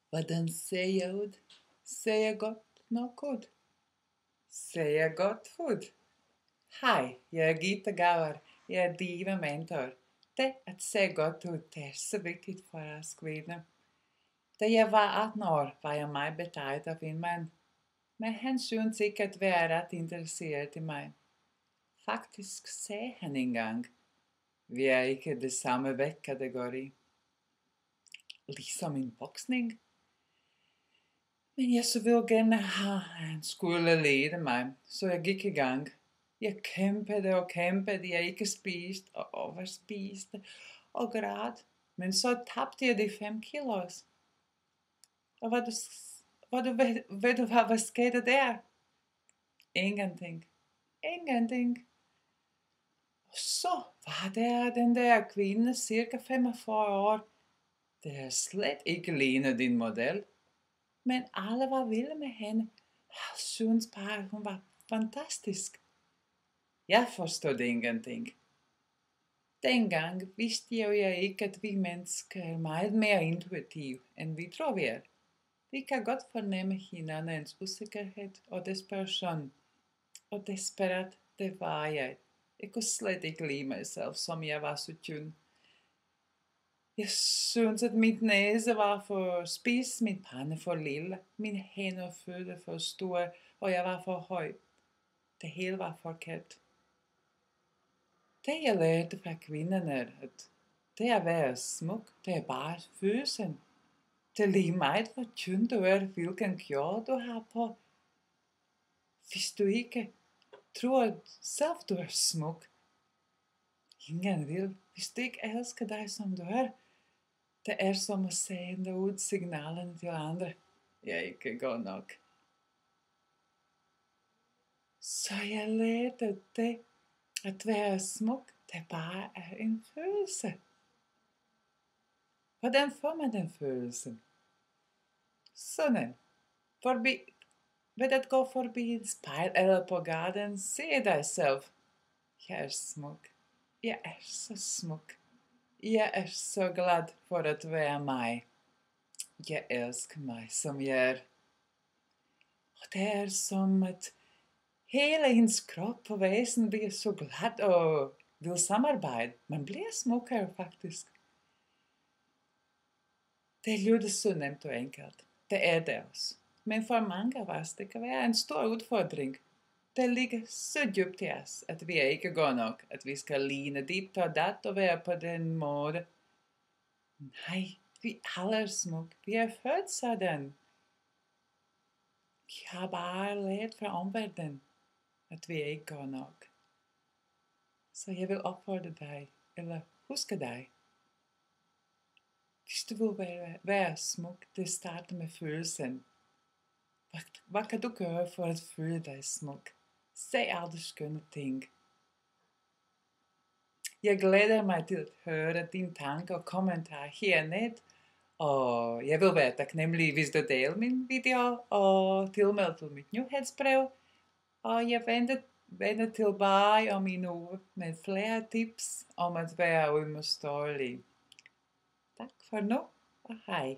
Hvordan ser jeg ud? Ser jeg godt nok ud? Ser jeg godt ud? Hej, jeg er Gita Gavar. Jeg er Diva Mentor. Det at se godt ud, det er så vigtigt for os kvinder. Da jeg var 18 år, var jeg meget betaget af en mand. Men han syntes ikke at være ret interesseret i mig. Faktisk sagde han engang, vi er ikke det samme vægtkategori. Ligesom en boksning. Men jeg så ville gerne have, at han skulle lede mig, så jeg gik i gang. Jeg kæmpede og kæmpede, jeg ikke spiste og overspiste og græd. Men så tabte jeg de 5 kilos. Og ved du hvad skete der? Ingenting. Ingenting. Og så var der den der kvinde, cirka 45 år. Det er slet ikke lignet din model. Men alle var vilde med hende. Jeg synes bare, at hun var fantastisk. Jeg forstod ingenting. Dengang vidste jeg ikke, at vi mennesker er meget mere intuitive, end vi tror vi er. Vi kan godt fornemme hinandens usikkerhed og desperation. Og desperat, det var jeg. Jeg kunne slet ikke lide mig selv, som jeg var så tynd. Jeg synes, at mit næse var for spids, min pande for lille, mine hænder og fødder for store, og jeg var for høj. Det hele var forkert. Det jeg lærte fra kvinderne er, at det at være smuk, det er bare følelsen. Det er lige meget, hvor tynd du er, hvilken kjole du har på. Hvis du ikke tror selv, du er smuk, ingen vil. Hvis du ikke elsker dig, som du er, det er som at sende ud signalerne til andre. Jeg er ikke god nok. Så jeg lærte det, at være smuk, det bare er en følelse. Hvordan får man den følelse? Sådan. Ved at gå forbi et spejl eller på gaden, se dig selv. Jeg er smuk. Jeg er så smuk. Jeg er så glad for at være mig. Jeg elsker mig, som jeg er. Og det er som at hele ens krop og væsen bliver så glad og vil samarbejde. Man bliver smukkere faktisk. Det lyder så nemt og enkelt. Det er det også. Men for mange af os, det kan være en stor udfordring. Det ligger så dybt i os, at vi er ikke gode nok, at vi skal ligne dit og dat og være på den måde. Nej, vi alle er smuk. Vi er født sådan. Vi har bare lært fra omverdenen, at vi er ikke gode nok. Så jeg vil opfordre dig, eller huske dig. Hvis du vil være smuk, det starter med følelsen. Hvad kan du gøre for at føle dig smuk? Se alle skønne ting. Jeg glæder mig til at høre dine tanker og kommentarer hernede. Og jeg vil være taknemmelig, hvis du deler min video og tilmelder til mit nyhedsbrev. Og jeg vender tilbage om en uge med flere tips om at være uimodståelig. Tak for nu, og hej.